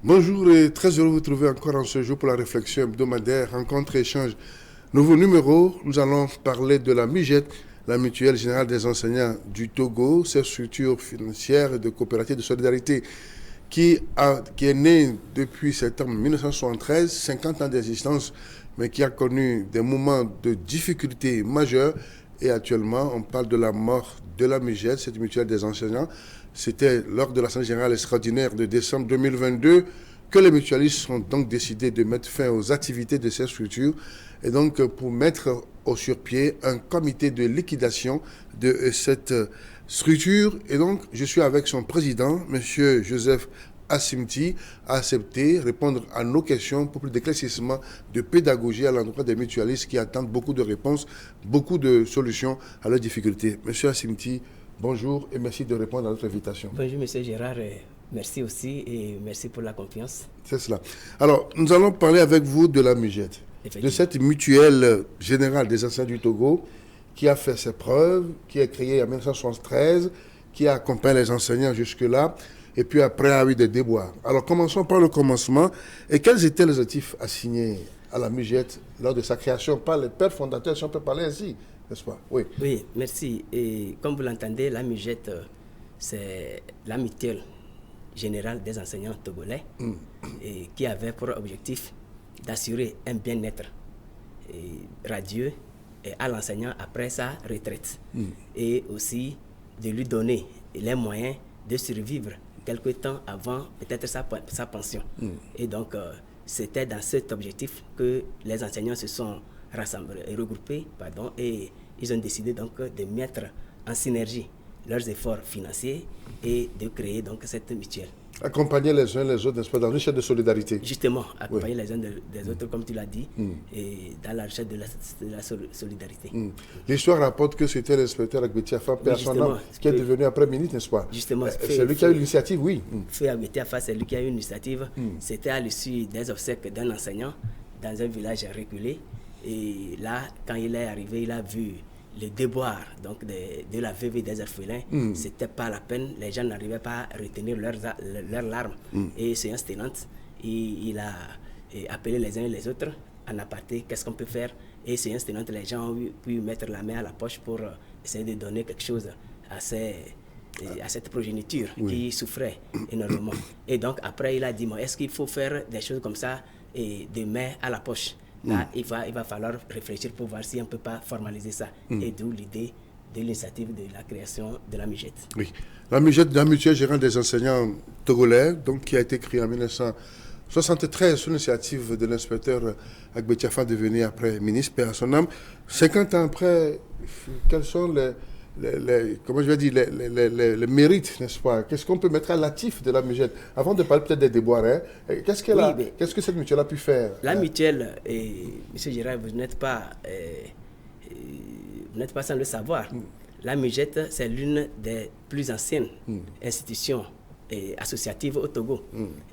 Bonjour et très heureux de vous trouver encore en ce jour pour la réflexion hebdomadaire, rencontre et échange. Nouveau numéro, nous allons parler de la MUGET, la Mutuelle Générale des Enseignants du Togo, cette structure financière et de coopérative de solidarité qui est née depuis septembre 1973, 50 ans d'existence, mais qui a connu des moments de difficultés majeures. Et actuellement, on parle de la mort de la MUGET, cette mutuelle des enseignants. C'était lors de l'Assemblée générale extraordinaire de décembre 2022 que les mutualistes ont donc décidé de mettre fin aux activités de cette structure et donc pour mettre au surpied un comité de liquidation de cette structure. Et donc, je suis avec son président, M. Joseph Asimti, a accepté de répondre à nos questions pour plus d'éclaircissement, de pédagogie à l'endroit des mutualistes qui attendent beaucoup de réponses, beaucoup de solutions à leurs difficultés. Monsieur Asimti, bonjour et merci de répondre à notre invitation. Bonjour Monsieur Gérard, merci aussi et merci pour la confiance. C'est cela. Alors, nous allons parler avec vous de la MUGET, de cette mutuelle générale des enseignants du Togo qui a fait ses preuves, qui est créée en 1973, qui accompagne les enseignants jusque-là. Et puis après, il y a eu des déboires. Alors, commençons par le commencement. Et quels étaient les actifs assignés à la MUGET lors de sa création par les pères fondateurs, si on peut parler ainsi, n'est-ce pas? Oui, merci. Et comme vous l'entendez, la MUGET, c'est la mutuelle générale des enseignants togolais et qui avait pour objectif d'assurer un bien-être radieux à l'enseignant après sa retraite et aussi de lui donner les moyens de survivre quelque temps avant peut-être sa pension. Et donc, c'était dans cet objectif que les enseignants se sont regroupés et ils ont décidé donc de mettre en synergie leurs efforts financiers et de créer donc cette mutuelle. Accompagner les uns les autres, n'est-ce pas, dans une recherche de solidarité. Justement, accompagner les uns des autres, comme tu l'as dit, et dans la recherche de la solidarité. L'histoire rapporte que c'était l'inspecteur Agbetiafa qui est devenu après ministre, n'est-ce pas? Justement. C'est lui qui a eu l'initiative, oui. Feu Agbetiafa, c'est lui qui a eu l'initiative. C'était à l'issue des obsèques d'un enseignant dans un village reculé. Et là, quand il est arrivé, il a vu le déboire donc de la veuve et des orphelins. C'était pas la peine, les gens n'arrivaient pas à retenir leurs larmes. Et séance tenante, il a appelé les uns et les autres en aparté, qu'est-ce qu'on peut faire? Et séance tenante, les gens ont pu mettre la main à la poche pour essayer de donner quelque chose à cette progéniture qui souffrait énormément. Et donc après, il a dit, est-ce qu'il faut faire des choses comme ça et de main à la poche? Là, il va falloir réfléchir pour voir si on ne peut pas formaliser ça. Et d'où l'idée de l'initiative de la création de la MUGET. Oui, la MUGET, la Mutuelle Générale des Enseignants Togolais, donc, qui a été créée en 1973 sous l'initiative de l'inspecteur Agbetiafa, devenu après ministre, paix à son âme. 50 ans après, quels sont les mérites, n'est-ce pas? Qu'est-ce qu'on peut mettre à l'actif de la MUGET? Avant de parler peut-être des déboires, qu'est-ce que cette mutuelle a pu faire? La mutuelle, M. Gérard, vous n'êtes pas sans le savoir. La MUGET, c'est l'une des plus anciennes institutions associatives au Togo.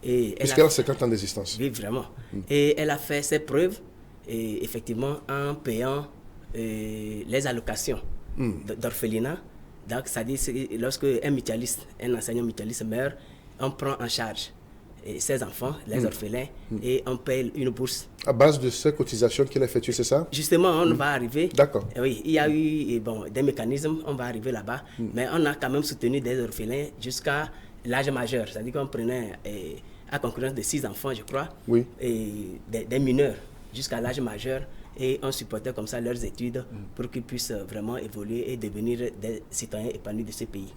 Puisqu'elle a 50 ans d'existence. Oui, vraiment. Et elle a fait ses preuves, effectivement, en payant les allocations d'orphelinat. Donc, ça dit lorsque un enseignant mutualiste meurt, on prend en charge ses enfants, les orphelins, et on paye une bourse. À base de ces cotisations qu'il a effectuées, c'est ça? Justement, on va arriver. D'accord. Oui, il y a eu des mécanismes, on va arriver là-bas, mais on a quand même soutenu des orphelins jusqu'à l'âge majeur. C'est-à-dire qu'on prenait à concurrence de 6 enfants, je crois, et des mineurs jusqu'à l'âge majeur. Et on supportait comme ça leurs études pour qu'ils puissent vraiment évoluer et devenir des citoyens épanouis de ce pays.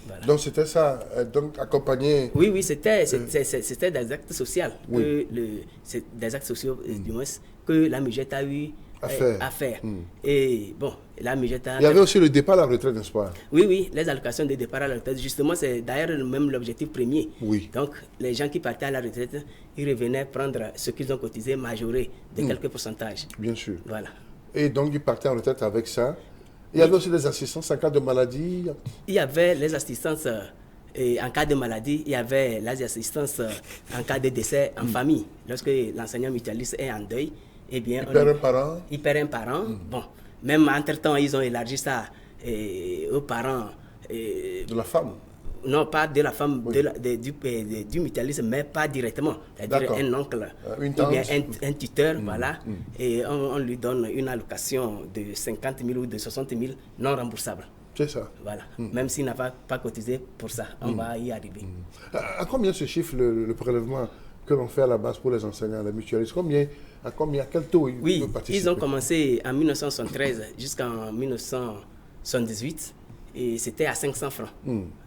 Voilà. Donc c'était ça, donc accompagner... Oui, c'était des actes sociaux, des actes sociaux du moins, que la MUGET a eu à faire. Et bon, la MUGET a... Il y avait aussi le départ à la retraite, n'est-ce pas? Oui, les allocations de départ à la retraite, justement, c'est d'ailleurs même l'objectif premier. Donc, les gens qui partaient à la retraite, ils revenaient prendre ce qu'ils ont cotisé, majoré de quelques pourcentages. Bien sûr. Voilà. Et donc, ils partaient en retraite avec ça. Il y avait aussi des assistances en cas de maladie. Il y avait les assistances en cas de maladie, il y avait les assistances en cas de décès en famille. Lorsque l'enseignant mutualiste est en deuil, eh bien, il perd un parent. Bon, même entre-temps, ils ont élargi ça aux parents. De la femme. Non, pas de la femme du mutualisme, mais pas directement. C'est-à-dire un oncle une ou tante. bien un tuteur, voilà. Et on lui donne une allocation de 50 000 ou de 60 000 non remboursables. C'est ça. Voilà. Même s'il n'a pas cotisé pour ça, on va y arriver. À combien se chiffre le prélèvement que l'on fait à la base pour les enseignants, les mutualistes? À quel taux ils Oui, peuvent participer? ils ont commencé en 1973 jusqu'en 1978 et c'était à 500 francs.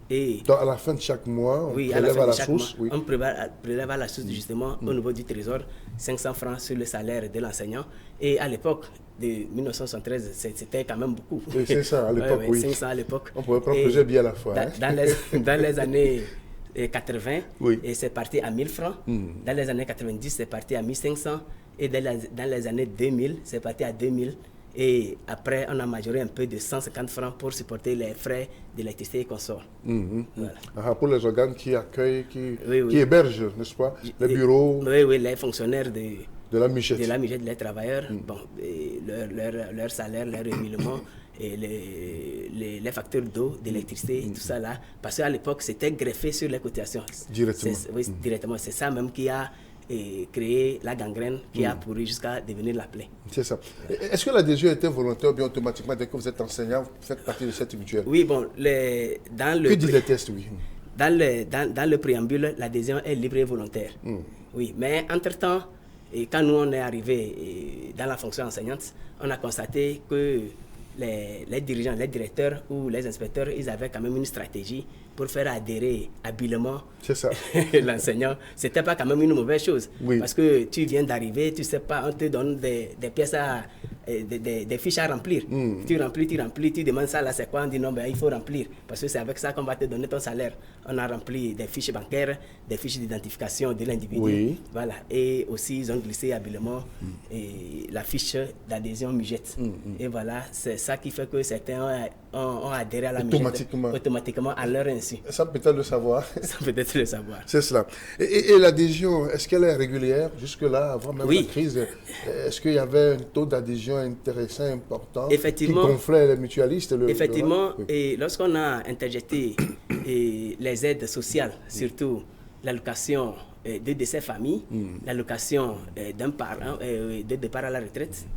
Et Donc, à la fin de chaque mois, on oui, prélève à la chaque source. mois, on prélève à la source justement au niveau du trésor 500 francs sur le salaire de l'enseignant. Et à l'époque de 1973, c'était quand même beaucoup. Oui, c'est ça, à l'époque, oui. 500 à l'époque. On pouvait prendre plusieurs billets à la fois. Dans les années 80, Oui. et c'est parti à 1000 francs. Dans les années 90, c'est parti à 1500. Et dans les années 2000, c'est parti à 2000. Et après, on a majoré un peu de 150 francs pour supporter les frais d'électricité et consorts. Voilà. Pour les organes qui accueillent, Oui. qui hébergent, n'est-ce pas, les bureaux Oui, les fonctionnaires de la Michette. Les travailleurs, bon, leur salaire, leur rémunération, et les factures d'eau, d'électricité, et tout ça là. Parce qu'à l'époque, c'était greffé sur les cotisations. Directement. Oui, directement. C'est ça même qui a créé la gangrène qui a pourri jusqu'à devenir la plaie. C'est ça. Est-ce que l'adhésion était volontaire ou bien automatiquement, dès que vous êtes enseignant, vous faites partie de cette mutuelle? Oui, bon, Que disent les tests, oui? Dans le préambule, l'adhésion est libre et volontaire. Oui, mais entre-temps, quand nous on est arrivé dans la fonction enseignante, on a constaté que les dirigeants, les directeurs ou les inspecteurs, ils avaient quand même une stratégie pour faire adhérer habilement l'enseignant. C'était pas quand même une mauvaise chose. Oui. Parce que tu viens d'arriver, tu sais pas, on te donne des pièces des fiches à remplir. Tu remplis, tu demandes ça là, c'est quoi? On dit non, ben, il faut remplir. Parce que c'est avec ça qu'on va te donner ton salaire. On a rempli des fiches bancaires, des fiches d'identification de l'individu. Oui. Voilà. Et aussi, ils ont glissé habilement la fiche d'adhésion Mugette. Et voilà, c'est ça qui fait que certains ont adhéré à la Mugette automatiquement à leur insu. Ça peut-être le savoir. Ça peut-être le savoir. C'est cela. Et l'adhésion, est-ce qu'elle est régulière jusque-là, avant même la crise? Est-ce qu'il y avait un taux d'adhésion intéressant, important, effectivement, qui gonflait les mutualistes? Effectivement, et lorsqu'on a interjeté les aides sociales, surtout l'allocation de décès famille, l'allocation d'un parent, de départ à la retraite.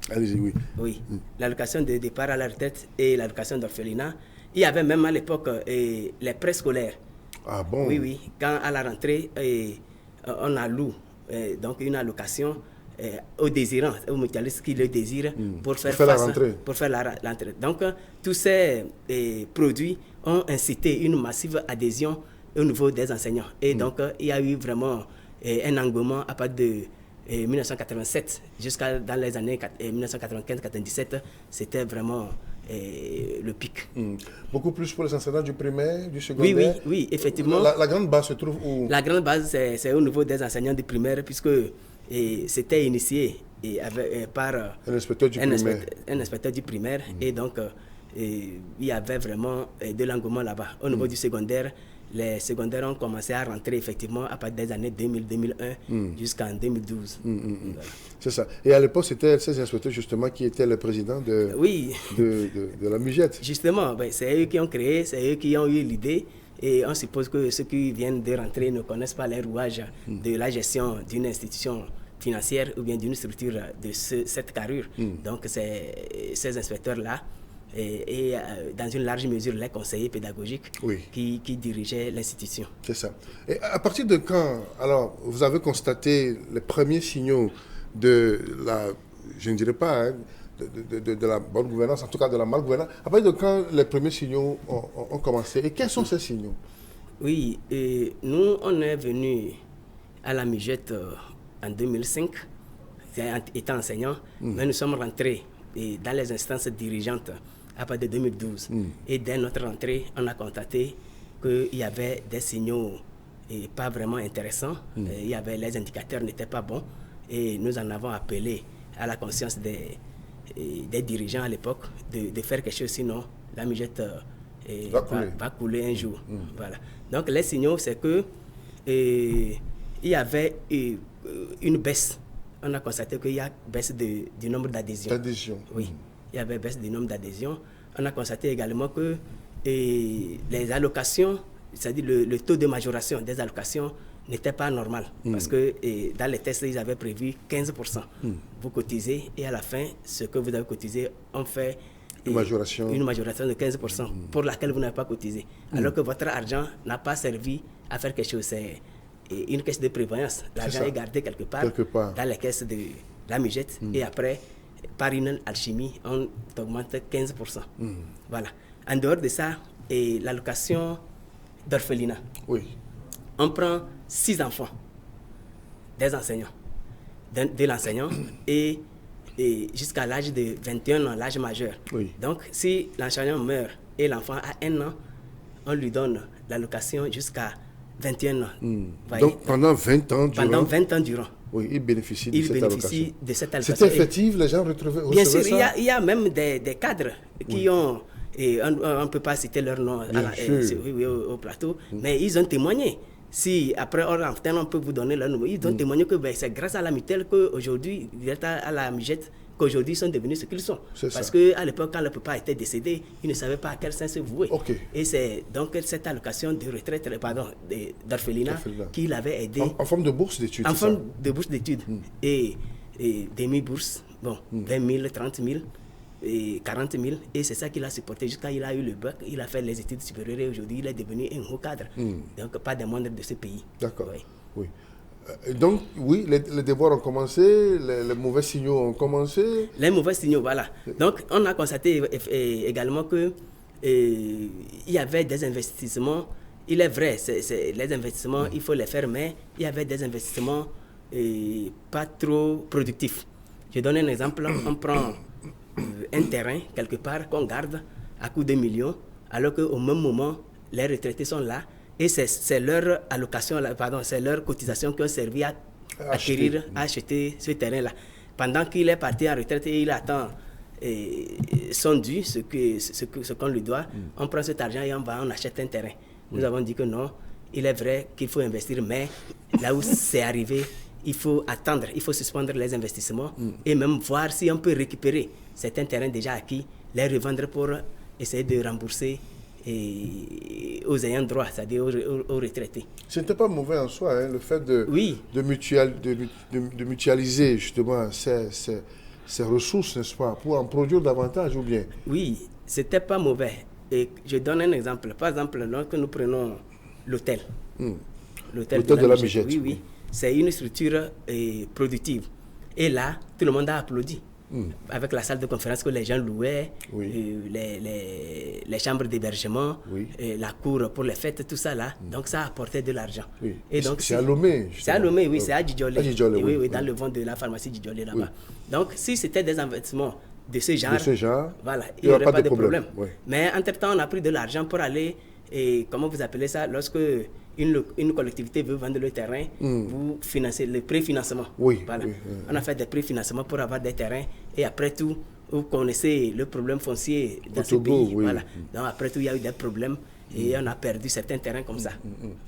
Allez-y, oui. Oui, l'allocation de départ à la retraite et l'allocation d'orphelinat. Il y avait même à l'époque les préscolaires. Ah bon? Oui. Quand à la rentrée, on alloue donc une allocation aux désirants, aux mutualistes qui le désirent pour faire la rentrée. Pour faire la rentrée. Donc, tous ces produits ont incité une massive adhésion au niveau des enseignants. Et donc, il y a eu vraiment un engouement à partir de 1987 jusqu'à dans les années 1995-97, c'était vraiment le pic. Beaucoup plus pour les enseignants du primaire, du secondaire? Oui, effectivement. La grande base se trouve où? La grande base, c'est au niveau des enseignants du primaire, puisque c'était initié par un inspecteur du primaire. Et donc, il y avait vraiment de l'engouement là-bas. Au niveau du secondaire, les secondaires ont commencé à rentrer effectivement à partir des années 2000-2001 jusqu'en 2012. Voilà. C'est ça. Et à l'époque, c'était ces inspecteurs justement qui étaient le président de la Mugette. Justement, ben, c'est eux qui ont créé, c'est eux qui ont eu l'idée. Et on suppose que ceux qui viennent de rentrer ne connaissent pas les rouages de la gestion d'une institution financière ou bien d'une structure de cette carrure. Donc, c'est ces inspecteurs-là et dans une large mesure les conseillers pédagogiques qui dirigeaient l'institution. C'est ça. Et à partir de quand, alors, vous avez constaté les premiers signaux de la, je ne dirais pas, de la bonne gouvernance, en tout cas de la malgouvernance, à partir de quand les premiers signaux ont commencé? Et quels sont ces signaux? Oui, nous, on est venus à la Mugette en 2005, étant enseignant, mais nous sommes rentrés dans les instances dirigeantes à partir de 2012. Et dès notre rentrée, on a constaté qu'il y avait des signaux pas vraiment intéressants. Il y avait, les indicateurs n'étaient pas bons. Et nous en avons appelé à la conscience des dirigeants à l'époque de faire quelque chose, sinon la Mugette va couler un jour. Voilà. Donc les signaux, c'est que il y avait une baisse. On a constaté qu'il y a baisse du nombre d'adhésions. D'adhésions. Oui, il y avait baisse du nombre d'adhésions. On a constaté également que et les allocations, c'est-à-dire le taux de majoration des allocations n'était pas normal. Parce que dans les tests, ils avaient prévu 15%. Vous cotisez et à la fin, ce que vous avez cotisé, on fait une majoration de 15% pour laquelle vous n'avez pas cotisé. Alors que votre argent n'a pas servi à faire quelque chose. C'est une caisse de prévoyance. L'argent est gardé quelque part dans les caisses de la MUJET et après, par une alchimie, on augmente 15%. Voilà. En dehors de ça, l'allocation d'orphelinat. Oui. On prend 6 enfants des enseignants, de l'enseignant et jusqu'à l'âge de 21 ans, l'âge majeur. Oui. Donc, si l'enseignant meurt et l'enfant a 1 an, on lui donne l'allocation jusqu'à 21 ans. Donc, pendant 20 ans durant. Pendant 20 ans durant. Oui, il bénéficie de cette allocation. C'était effectif, les gens retrouvaient bien sûr, il y a même des cadres qui ont, et on ne peut pas citer leur nom au plateau, mais ils ont témoigné. Si après hors antenne, on peut vous donner leur numéro, ils ont témoigné que c'est grâce à la mutuelle qu'aujourd'hui, à la MUJET, qu'aujourd'hui ils sont devenus ce qu'ils sont. Parce qu'à l'époque, quand le papa était décédé, ils ne savaient pas à quel sens se vouer. Et c'est donc cette allocation de retraite, d'orphelinat, qui l'avait aidé. En forme de bourse d'études. En forme de bourse d'études. Et demi-bourse, 20 000, 30 000. Et 40 000, et c'est ça qu'il a supporté jusqu'à il a eu le bac, il a fait les études supérieures et aujourd'hui il est devenu un haut cadre. Donc pas des moindres de ce pays. D'accord. Oui. Donc oui, les déboires ont commencé, les mauvais signaux ont commencé. Les mauvais signaux, voilà. Donc on a constaté également que il y avait des investissements. Il est vrai, les investissements, il faut les faire, mais il y avait des investissements pas trop productifs. Je donne un exemple, on prend un terrain quelque part qu'on garde à coût de millions, alors qu'au même moment, les retraités sont là et c'est leur allocation, c'est leur cotisation qui ont servi à acheter ce terrain-là. Pendant qu'il est parti en retraite et il attend son dû, ce qu'on lui doit, on prend cet argent et on achète un terrain. Nous avons dit que non, il est vrai qu'il faut investir, mais là où c'est arrivé, il faut attendre, il faut suspendre les investissements et même voir si on peut récupérer certains terrains déjà acquis, les revendre pour essayer de rembourser aux ayants droit, c'est-à-dire aux retraités. Ce n'était pas mauvais en soi, hein, le fait de mutualiser justement ces ressources, n'est-ce pas, pour en produire davantage ou bien? Oui, ce n'était pas mauvais. Et je donne un exemple. Par exemple, lorsque nous prenons l'hôtel. L'hôtel de la MUJET. Oui. C'est une structure productive. Et là, tout le monde a applaudi. Avec la salle de conférence que les gens louaient, les chambres d'hébergement, la cour pour les fêtes, tout ça là. Donc ça apportait de l'argent. Et donc c'est à Lomé. C'est à Lomé, oui, c'est à Djidjolé. Oui, dans le vent de la pharmacie Djidjolé là-bas. Donc si c'était des investissements de ce genre, voilà, il n'y aurait pas de problème. Mais entre-temps, on a pris de l'argent pour aller, comment vous appelez ça, lorsque une collectivité veut vendre le terrain, vous financez le préfinancement. On a fait des préfinancements pour avoir des terrains et après tout, vous connaissez le problème foncier dans ce pays. Donc après tout, il y a eu des problèmes et on a perdu certains terrains comme ça.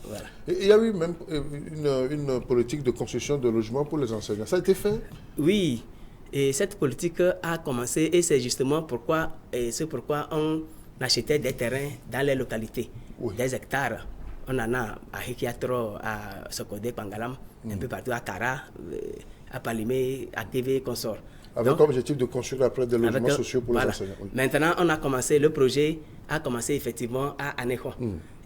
Voilà. Et il y a eu même une politique de construction de logements pour les enseignants. Ça a été fait? Oui. Et cette politique a commencé et c'est justement pourquoi on achetait des terrains dans les localités, des hectares. On en a à Hikiatro, à Sokodé, Pangalam, un peu partout, à Kara, à Palimé, à TV et consorts. Avec comme objectif de construire après des logements sociaux pour les enseignants. Maintenant, le projet a commencé effectivement à Aného.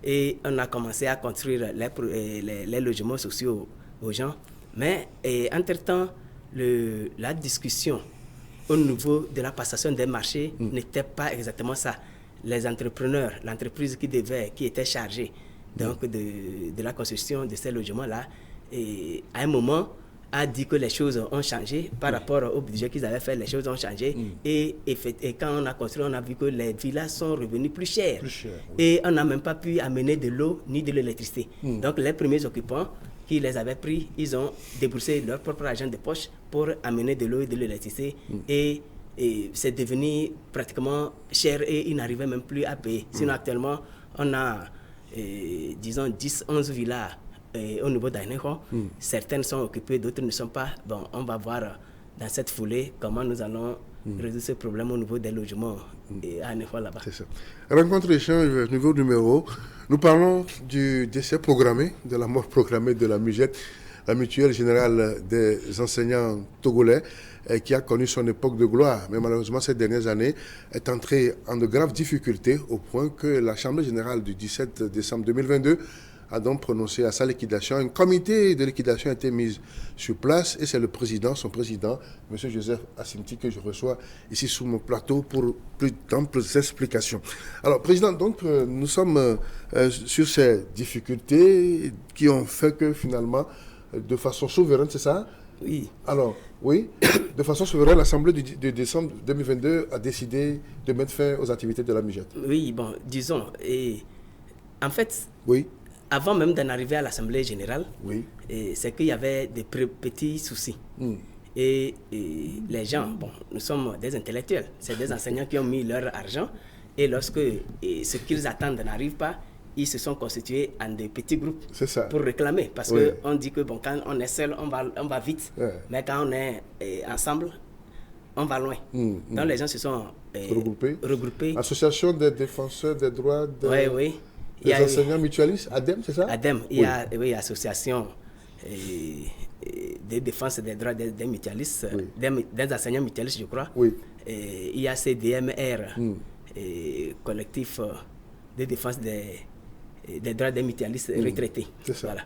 Et on a commencé à construire les logements sociaux aux gens. Mais entre-temps, la discussion au niveau de la passation des marchés n'était pas exactement ça. Les entrepreneurs, l'entreprise qui était chargée donc de la construction de ces logements-là, à un moment, a dit que les choses ont changé par rapport au budget qu'ils avaient fait, les choses ont changé. Et quand on a construit, on a vu que les villas sont revenues plus chères. Et on n'a même pas pu amener de l'eau ni de l'électricité. Donc les premiers occupants qui les avaient pris, ils ont déboursé leur propre argent de poche pour amener de l'eau et de l'électricité. Et c'est devenu pratiquement cher et ils n'arrivaient même plus à payer. Sinon actuellement, on a, disons, 10-11 villas au niveau d'Aného. Certaines sont occupées, d'autres ne sont pas. Bon, on va voir dans cette foulée comment nous allons résoudre ce problème au niveau des logements et à Néfort là-bas. C'est ça. Rencontre échange, nouveau numéro. Nous parlons du décès programmé, de la mort programmée de la MUGET, la Mutuelle Générale des Enseignants Togolais, qui a connu son époque de gloire. Mais malheureusement, ces dernières années, est entrée en de graves difficultés au point que l'Assemblée Générale du 17 décembre 2022 a donc prononcé à sa liquidation. Un comité de liquidation a été mis sur place et c'est le président, son président, M. Joseph Assimti, que je reçois ici sous mon plateau pour plus d'amples explications. Alors, président, donc, nous sommes sur ces difficultés qui ont fait que finalement, de façon souveraine, c'est ça? Oui. Alors, oui, de façon souveraine, l'Assemblée de décembre 2022 a décidé de mettre fin aux activités de la MUGET. Oui, bon, disons, et en fait, oui. Avant même d'en arriver à l'Assemblée générale, oui. C'est qu'il y avait des petits soucis. Et les gens, bon, nous sommes des intellectuels, c'est des enseignants qui ont mis leur argent, et lorsque ce qu'ils attendent n'arrive pas, ils se sont constitués en des petits groupes pour réclamer. Parce qu'on dit que bon, quand on est seul, on va vite, mais quand on est ensemble, on va loin. Donc les gens se sont regroupés. Association des défenseurs des droits des enseignants mutualistes, ADEM, c'est ça? ADEM, il y a association de défense des droits des mutualistes, des enseignants mutualistes, je crois. Il y a CDMR, collectif de défense des droits des mutualistes retraités. C'est ça. Voilà.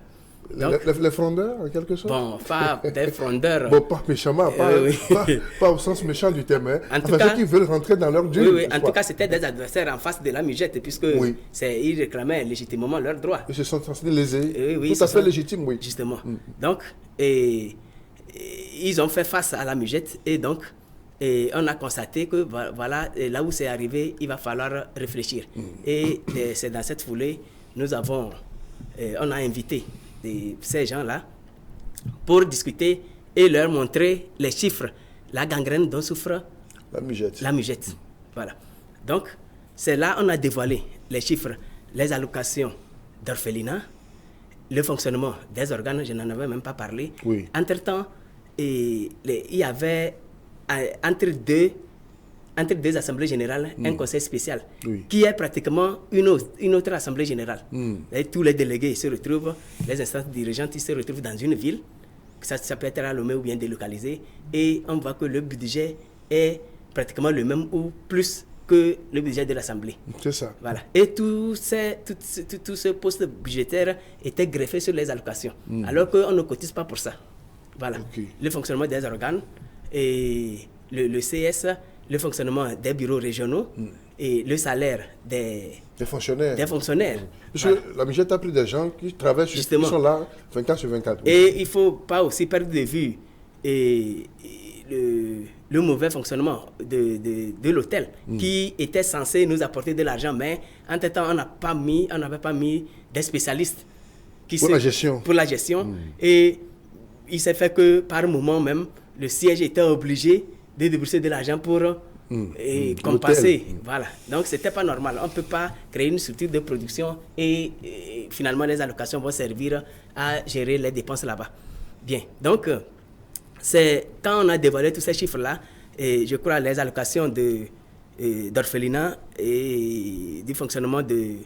Donc, les frondeurs, en quelque sorte? Bon, pas des frondeurs. Bon, pas méchamment, pas au sens méchant du terme. En tout cas, ceux qui veulent rentrer dans leur Dieu. En tout cas, c'était des adversaires en face de la MUGET, puisque ils réclamaient légitimement leurs droits. Ils se sont sentis lésés. Tout à fait légitime, oui. Justement. Donc, ils ont fait face à la MUGET, et donc, on a constaté que voilà, là où c'est arrivé, il va falloir réfléchir. Et c'est dans cette foulée, on a invité ces gens-là pour discuter et leur montrer les chiffres, la gangrène dont souffre la MUGET. Voilà. Donc, c'est là qu'on a dévoilé les chiffres, les allocations d'orphelinat, le fonctionnement des organes, je n'en avais même pas parlé. Entre-temps, il y avait entre deux assemblées générales, un conseil spécial, qui est pratiquement une autre assemblée générale. Et tous les délégués se retrouvent, les instances dirigeantes ils se retrouvent dans une ville, ça peut être à Lomé ou bien délocalisé, et on voit que le budget est pratiquement le même ou plus que le budget de l'Assemblée. C'est ça. Voilà. Et tout ce poste budgétaire était greffé sur les allocations, alors qu'on ne cotise pas pour ça. Voilà. Le fonctionnement des organes, et le CS, le fonctionnement des bureaux régionaux et le salaire des fonctionnaires. Parce que la MUGET a pris des gens qui travaillent, qui sont là 24 sur 24. Et il ne faut pas aussi perdre de vue le mauvais fonctionnement de l'hôtel qui était censé nous apporter de l'argent, mais entre-temps, on n'avait pas mis des spécialistes pour la gestion. Et il s'est fait que par moment même, le siège était obligé de débourser de l'argent pour compenser. Voilà. Donc, ce n'était pas normal. On ne peut pas créer une structure de production et finalement, les allocations vont servir à gérer les dépenses là-bas. Bien. Donc, c'est quand on a dévoilé tous ces chiffres-là, et je crois les allocations d'orphelinat et du fonctionnement des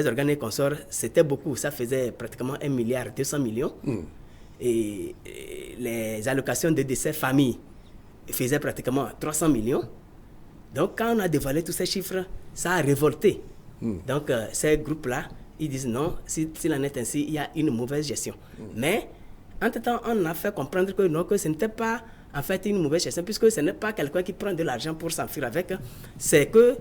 organes et consorts, c'était beaucoup. Ça faisait pratiquement 1,2 milliard. Et les allocations de décès famille faisait pratiquement 300 millions. Donc, quand on a dévoilé tous ces chiffres, ça a révolté. Donc, ces groupes-là, ils disent non, s'il en est ainsi, il y a une mauvaise gestion. Mais, entre-temps, on a fait comprendre que non, que ce n'était pas en fait une mauvaise gestion, puisque ce n'est pas quelqu'un qui prend de l'argent pour s'enfuir avec. C'est que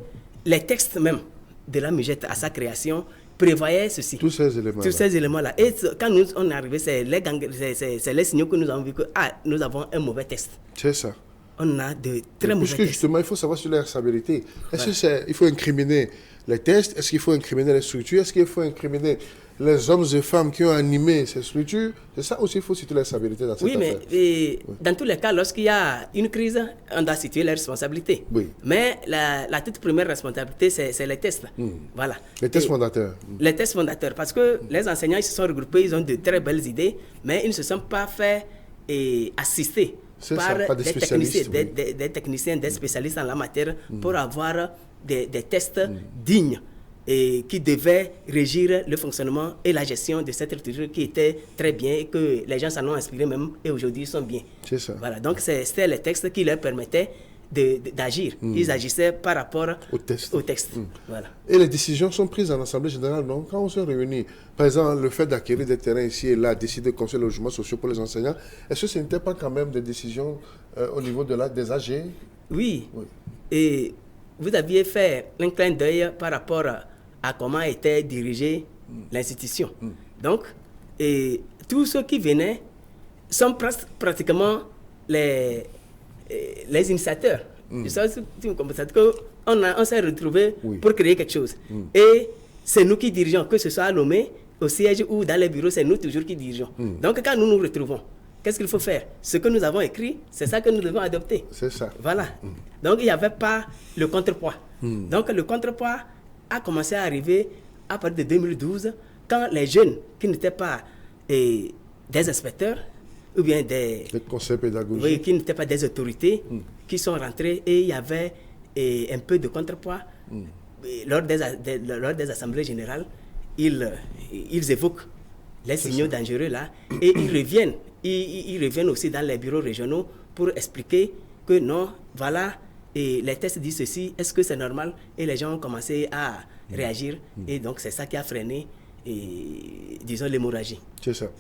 les textes même de la MUGET à sa création prévoyaient ceci. Tous ces éléments-là. Et quand on est arrivé, c'est les signaux que nous avons vu que nous avons un mauvais texte. C'est ça. On a de très mauvais textes. Justement, il faut savoir sur les responsabilités. Est-ce qu'il faut incriminer les tests? Est-ce qu'il faut incriminer les structures? Est-ce qu'il faut incriminer les hommes et femmes qui ont animé ces structures? C'est ça aussi, il faut situer les responsabilités dans cette affaire. Mais dans tous les cas, lorsqu'il y a une crise, on doit situer les responsabilités. Mais la toute première responsabilité, c'est les tests. Voilà. Les tests fondateurs. Les tests fondateurs, parce que les enseignants ils se sont regroupés, ils ont de très belles idées, mais ils ne se sont pas fait assister par des techniciens, des techniciens, des spécialistes en la matière pour avoir des tests dignes et qui devaient régir le fonctionnement et la gestion de cette structure qui était très bien et que les gens s'en ont inspiré même et aujourd'hui ils sont bien. C'est ça. Voilà, donc c'était les textes qui leur permettaient d'agir. Ils agissaient par rapport au texte. Voilà. Et les décisions sont prises en Assemblée générale, non? Quand on se réunit, par exemple, le fait d'acquérir des terrains ici et là, décider de construire des logements sociaux pour les enseignants, est-ce que ce n'était pas quand même des décisions au niveau des AG? Oui. Et vous aviez fait un clin d'œil par rapport à comment était dirigée l'institution. Donc, et tous ceux qui venaient sont pratiquement les initiateurs. On s'est retrouvés pour créer quelque chose. Et c'est nous qui dirigeons, que ce soit à Lomé, au siège ou dans les bureaux, c'est nous toujours qui dirigeons. Donc quand nous nous retrouvons, qu'est-ce qu'il faut faire? Ce que nous avons écrit, c'est ça que nous devons adopter. C'est ça. Voilà. Donc il n'y avait pas le contrepoids. Donc le contrepoids a commencé à arriver à partir de 2012, quand les jeunes qui n'étaient pas des inspecteurs, ou bien des conseils pédagogiques, oui, qui n'étaient pas des autorités, qui sont rentrés et il y avait un peu de contrepoids. Lors des assemblées générales, ils évoquent les signaux dangereux là et ils reviennent aussi dans les bureaux régionaux pour expliquer que non, voilà, et les tests disent ceci, est-ce que c'est normal? Et les gens ont commencé à réagir et donc c'est ça qui a freiné disons l'hémorragie. C'est ça.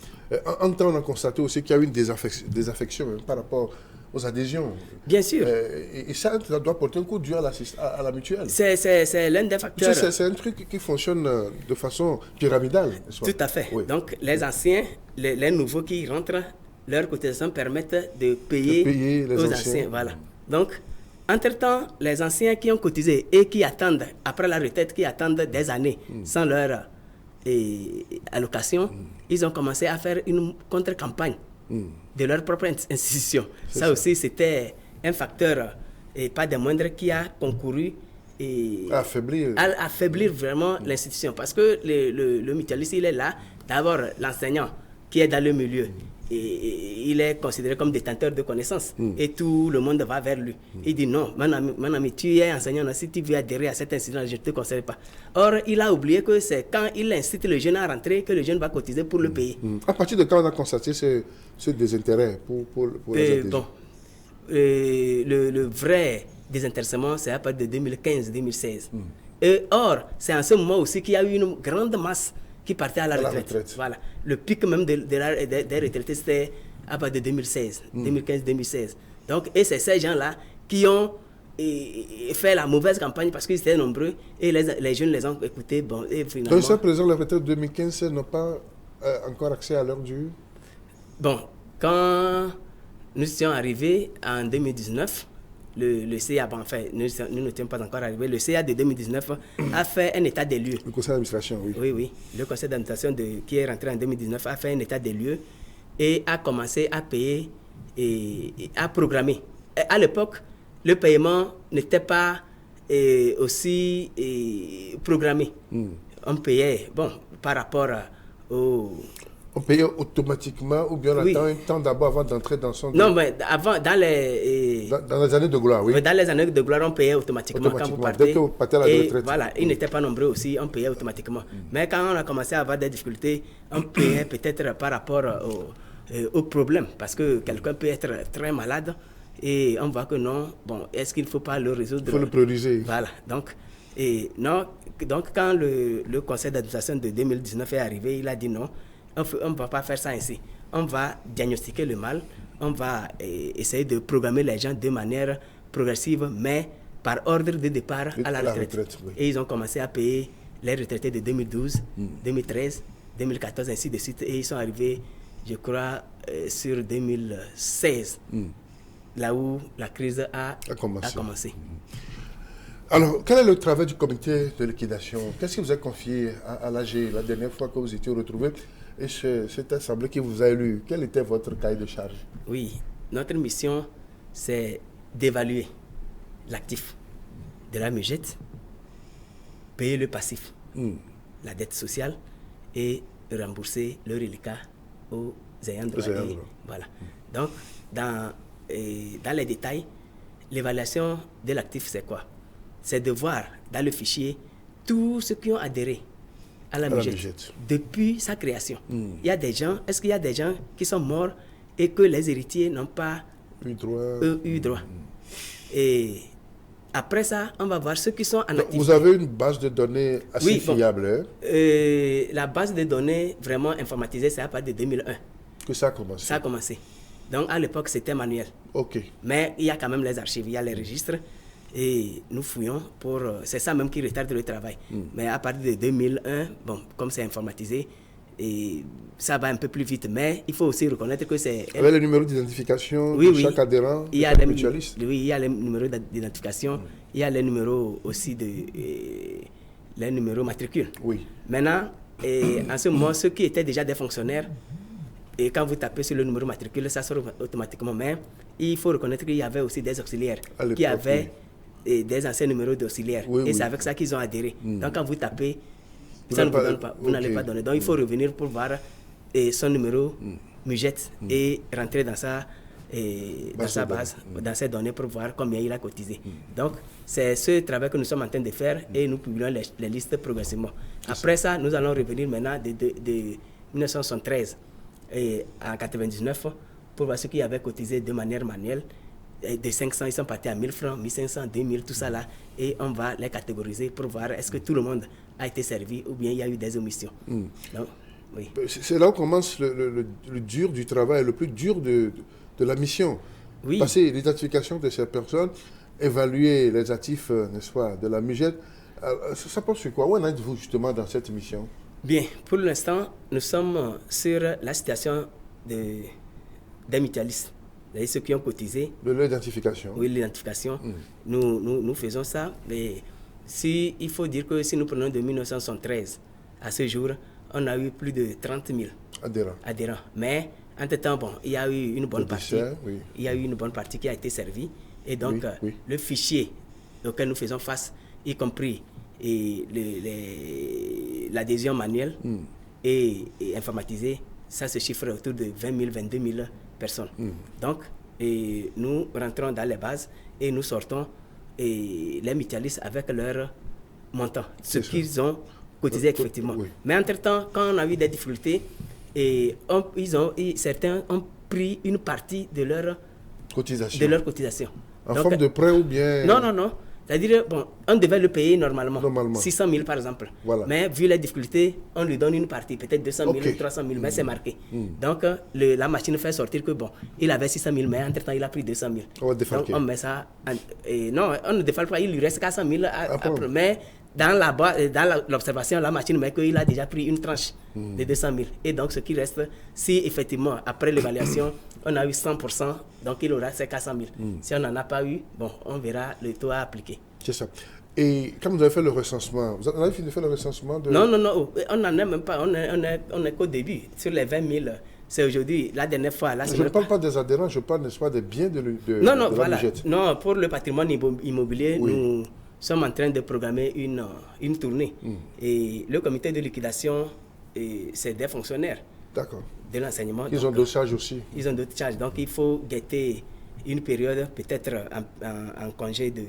En temps, on a constaté aussi qu'il y a eu une désaffection par rapport aux adhésions. Bien sûr. Et ça doit porter un coup dur à la mutuelle. C'est l'un des facteurs. C'est un truc qui fonctionne de façon pyramidale. Tout à fait. Oui. Donc les anciens, les nouveaux qui rentrent, leurs cotisations permettent de payer aux anciens. Voilà. Donc, entre-temps, les anciens qui ont cotisé et qui attendent, après la retraite, qui attendent des années sans leur allocation, ils ont commencé à faire une contre-campagne de leur propre institution. Ça aussi, c'était un facteur, et pas des moindres, qui a concouru à affaiblir vraiment l'institution. Parce que le mutualiste, il est là. D'abord, l'enseignant qui est dans le milieu, et il est considéré comme détenteur de connaissances. Et tout le monde va vers lui. Il dit non, mon ami, tu es enseignant, si tu veux adhérer à cette institution, je ne te conseille pas. Or, il a oublié que c'est quand il incite le jeune à rentrer que le jeune va cotiser pour le payer. À partir de quand on a constaté ce désintérêt pour les adhésions? Le vrai désintéressement, c'est à partir de 2015-2016. Or, c'est en ce moment aussi qu'il y a eu une grande masse qui partait à la retraite. Voilà. Le pic même des retraités, c'était à partir de 2016, 2015-2016. Donc, et c'est ces gens-là qui ont fait la mauvaise campagne parce qu'ils étaient nombreux et les jeunes les ont écoutés. Bon, et finalement... Donc, ça, président, la retraite de 2015 n'ont pas encore accès à l'heure du... Bon, quand nous sommes arrivés en 2019, le CA, enfin, nous n'étions pas encore arrivés, le CA de 2019 a fait un état des lieux. Le conseil d'administration, oui. Oui. Le conseil d'administration qui est rentré en 2019 a fait un état des lieux et a commencé à payer et à programmer. Et à l'époque, le paiement n'était pas aussi programmé. On payait, bon, par rapport au... On payait automatiquement ou bien on attend un temps d'abord avant d'entrer dans son... Non, mais avant, dans les années de gloire, oui. Dans les années de gloire, on payait automatiquement. Quand vous partez, dès que vous partez à la retraite. Voilà, ils n'étaient pas nombreux aussi, on payait automatiquement. Mais quand on a commencé à avoir des difficultés, on payait peut-être par rapport au problème. Parce que quelqu'un peut être très malade et on voit que non, bon, est-ce qu'il ne faut pas le résoudre? Il faut le prioriser. Voilà, donc quand le conseil d'administration de 2019 est arrivé, il a dit non, on ne va pas faire ça ainsi. On va diagnostiquer le mal, on va essayer de programmer les gens de manière progressive, mais par ordre de départ à la retraite. Oui. Et ils ont commencé à payer les retraités de 2012, 2013, 2014, ainsi de suite. Et ils sont arrivés, je crois, sur 2016, là où la crise a commencé. Alors, quel est le travail du comité de liquidation? Qu'est-ce qui vous a confié à l'AG la dernière fois que vous étiez retrouvés? Et cette assemblée qui vous a élu, quel était votre cahier de charge? Oui, notre mission, c'est d'évaluer l'actif de la MUGET, payer le passif, la dette sociale, et rembourser le reliquat aux ayants droit. Voilà. Donc, dans dans les détails, l'évaluation de l'actif, c'est quoi? C'est de voir dans le fichier tous ceux qui ont adhéré à la MUJET depuis sa création. Il y a des gens, est-ce qu'il y a des gens qui sont morts et que les héritiers n'ont pas eu droit? Et après ça, on va voir ceux qui sont en activité. Vous avez une base de données assez fiable. Hein? La base de données vraiment informatisée, c'est à partir de 2001. Que ça a commencé? Ça a commencé. Donc à l'époque, c'était manuel. OK. Mais il y a quand même les archives, il y a les registres. Et nous fouillons pour... c'est ça même qui retarde le travail. Mais à partir de 2001, bon, comme c'est informatisé, et ça va un peu plus vite. Mais il faut aussi reconnaître que c'est... Avec le numéro d'identification de chaque adhérent, il y a mutualiste. Oui, il y a les numéros d'identification. Il y a les numéros aussi les numéros matricules. Oui. Maintenant, en ce moment, ceux qui étaient déjà des fonctionnaires, et quand vous tapez sur le numéro matricule, ça sort automatiquement. Mais il faut reconnaître qu'il y avait aussi des auxiliaires qui avaient des anciens numéros d'auxiliaires. Et c'est avec ça qu'ils ont adhéré. Donc quand vous tapez, ça ne vous donne pas, vous n'allez pas donner. Donc il faut revenir pour voir son numéro MUJET et rentrer dans sa base, dans ses données pour voir combien il a cotisé. Donc c'est ce travail que nous sommes en train de faire et nous publions les listes progressivement. Après ça, nous allons revenir maintenant de 1973 et en 99 pour voir ceux qui avaient cotisé de manière manuelle. De 500, ils sont partis à 1000 francs, 1500, 2000, tout ça là. Et on va les catégoriser pour voir est-ce que tout le monde a été servi ou bien il y a eu des omissions. Donc, oui. C'est là où commence le dur du travail, le plus dur de la mission. Oui. Passer l'identification de ces personnes, évaluer les actifs, n'est-ce pas, de la MUJET. Ça porte sur quoi? Où en êtes-vous justement dans cette mission? Bien, pour l'instant, nous sommes sur la situation des mutualistes. Ceux qui ont cotisé. De l'identification. Oui, l'identification. Nous faisons ça. Mais il faut dire que si nous prenons de 1973 à ce jour, on a eu plus de 30 000 adhérents. Mais, entre-temps, bon, il y a eu une bonne partie. Il y a eu une bonne partie qui a été servie. Et donc, le fichier auquel nous faisons face, y compris l'adhésion manuelle et informatisée, ça se chiffre autour de 20 000, 22 000 personnes. Donc, nous rentrons dans les bases et nous sortons les mutualistes avec leur montant, ce qu'ils ont cotisé effectivement. Mais entre-temps, quand on a eu des difficultés, certains ont pris une partie de leur cotisation. En forme de prêt ou bien... Non. C'est-à-dire, bon, on devait le payer normalement. 600 000 par exemple. Voilà. Mais vu les difficultés, on lui donne une partie, peut-être 200 000, 300 000, mais c'est marqué. Donc, la machine fait sortir que, bon, il avait 600 000, mais entre-temps, il a pris 200 000. On va défalquer. Donc, on met ça... non, on ne défalque pas, il lui reste 400 000 après. Mais dans l'observation, la machine met qu'il a déjà pris une tranche de 200 000. Et donc, ce qui reste, si effectivement, après l'évaluation, on a eu 100%, donc il aura ces 400 000. Si on n'en a pas eu, bon, on verra le taux à appliquer. C'est ça. Et quand vous avez fait le recensement, vous avez fini de faire le recensement de... Non, on n'en est même pas, on est qu'au début. Sur les 20 000, c'est aujourd'hui, la dernière fois... Je ne parle pas des adhérents, je parle, n'est-ce pas, des biens de non, voilà. MUJET. Non, pour le patrimoine immobilier, nous sommes en train de programmer une tournée. Et le comité de liquidation, c'est des fonctionnaires. D'accord. De l'enseignement. Ils ont d'autres charges aussi. Ils ont d'autres charges. Donc, il faut guetter une période, peut-être en congé de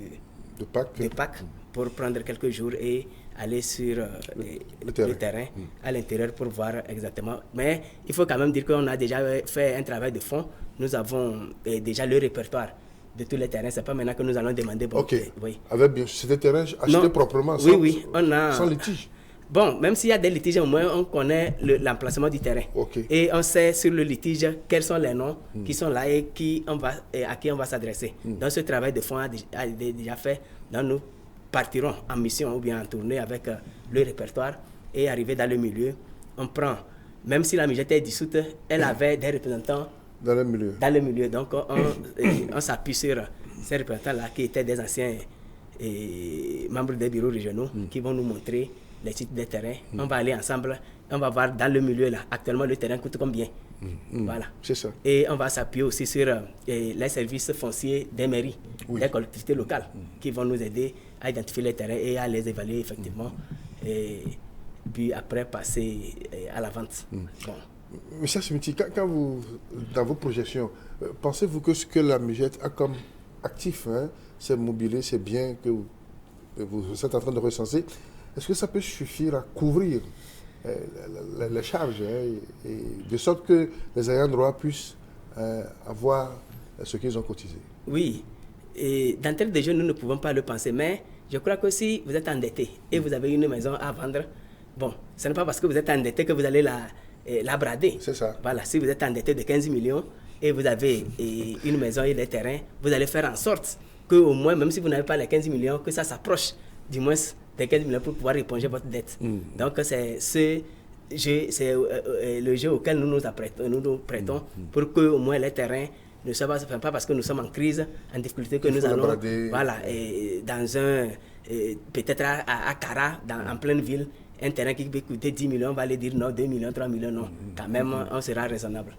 Pâques, pour prendre quelques jours et aller sur le terrain à l'intérieur pour voir exactement. Mais il faut quand même dire qu'on a déjà fait un travail de fond. Nous avons déjà le répertoire de tous les terrains. Ce n'est pas maintenant que nous allons demander... Bon, avec bien sûr, c'est des terrains achetés proprement, sans litige. Bon, même s'il y a des litiges, au moins on connaît l'emplacement du terrain. Et on sait sur le litige quels sont les noms qui sont là et à qui on va s'adresser. Donc ce travail de fond a déjà fait. Donc nous partirons en mission ou bien en tournée avec le répertoire et arriver dans le milieu. On prend, même si la MUJET était dissoute, elle avait des représentants dans le milieu. Donc on s'appuie sur ces représentants-là qui étaient des anciens membres des bureaux régionaux qui vont nous montrer les sites des terrains. On va aller ensemble, on va voir dans le milieu là, actuellement le terrain coûte combien. Voilà. C'est ça. Et on va s'appuyer aussi sur les services fonciers des mairies, des collectivités locales qui vont nous aider à identifier les terrains et à les évaluer effectivement. Et puis après passer à la vente. Bon. Michel Simiti, quand vous, dans vos projections, pensez-vous que ce que la MUGET a comme actif, hein, ces mobiliers, ces biens que vous êtes en train de recenser, est-ce que ça peut suffire à couvrir les charges, hein, et de sorte que les ayants droit puissent avoir ce qu'ils ont cotisé? Oui, et d'entrée de jeu, nous ne pouvons pas le penser, mais je crois que si vous êtes endetté et vous avez une maison à vendre, bon, ce n'est pas parce que vous êtes endetté que vous allez la brader. C'est ça. Voilà, si vous êtes endetté de 15 millions et vous avez une maison et des terrains, vous allez faire en sorte que au moins, même si vous n'avez pas les 15 millions, que ça s'approche du moins des 15 millions pour pouvoir éponger votre dette. Donc c'est ce jeu, c'est le jeu auquel nous nous prêtons pour que au moins les terrains ne soient pas parce que nous sommes en crise, en difficulté, que nous allons dans un peut-être à Cara, en pleine ville. Un terrain qui peut coûter 10 millions, on va aller dire non, 2 millions, 3 millions, non. Quand même, on sera raisonnable.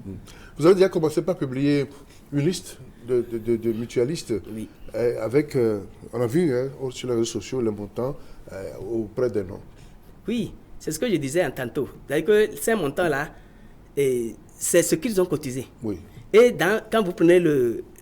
Vous avez déjà commencé par publier une liste de mutualistes. Oui. Avec, on a vu, hein, sur les réseaux sociaux le montant auprès des noms. Oui, c'est ce que je disais en tantôt. C'est-à-dire que ces montants-là, c'est ce qu'ils ont cotisé. Oui. Et quand vous prenez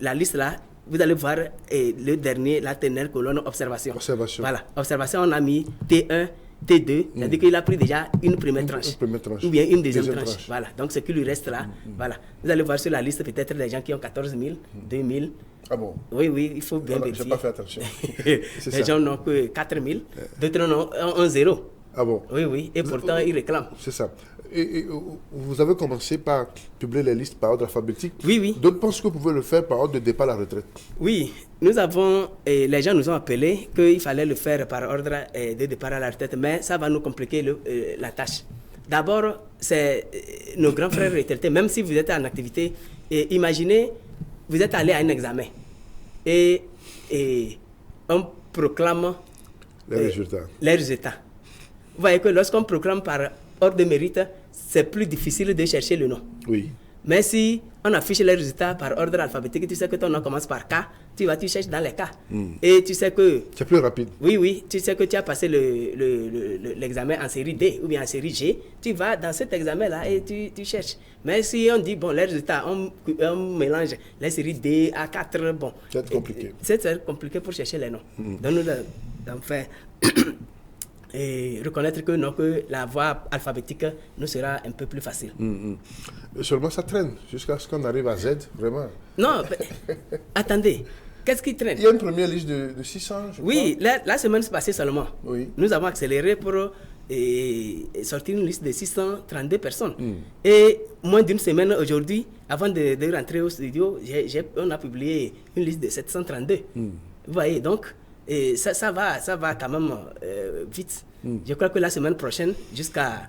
la liste là, vous allez voir le dernier, la dernière colonne observation. Observation. Voilà, observation, on a mis T1. T2, c'est-à-dire qu'il a pris déjà une première tranche. Ou bien une deuxième tranche. Voilà. Donc ce qui lui reste là, voilà. Vous allez voir sur la liste peut-être les gens qui ont 14 000, 2 000. Ah bon? Oui, il faut bien vérifier. Je n'ai pas fait attention. Les gens n'ont que 4 000, d'autres n'ont un zéro. Ah bon? Oui, et pourtant ils réclament. C'est ça. Et vous avez commencé par publier les listes par ordre alphabétique. Oui. D'autres pensent que vous pouvez le faire par ordre de départ à la retraite. Oui, les gens nous ont appelé qu'il fallait le faire par ordre de départ à la retraite, mais ça va nous compliquer la tâche. D'abord, c'est nos grands frères retraités, même si vous êtes en activité, imaginez, vous êtes allé à un examen et on proclame les résultats. Vous voyez que lorsqu'on proclame par ordre de mérite, c'est plus difficile de chercher le nom. Oui. Mais si on affiche les résultats par ordre alphabétique, tu sais que ton nom commence par K, tu cherches dans les K. Et tu sais que... C'est plus rapide. Oui, tu sais que tu as passé l'examen en série D ou bien en série G, tu vas dans cet examen-là et tu cherches. Mais si on dit, bon, les résultats, on mélange les séries D, A4, bon... C'est compliqué. C'est très compliqué pour chercher les noms. Donc nous enfin, et reconnaître que la voie alphabétique nous sera un peu plus facile. Seulement ça traîne jusqu'à ce qu'on arrive à Z, vraiment. Non, attendez, qu'est-ce qui traîne? Il y a une première liste de 600, je crois. La semaine passée seulement, nous avons accéléré pour sortir une liste de 632 personnes. Et moins d'une semaine aujourd'hui, avant de rentrer au studio, on a publié une liste de 732. Vous voyez, donc... Et ça va quand même vite. Je crois que la semaine prochaine, jusqu'à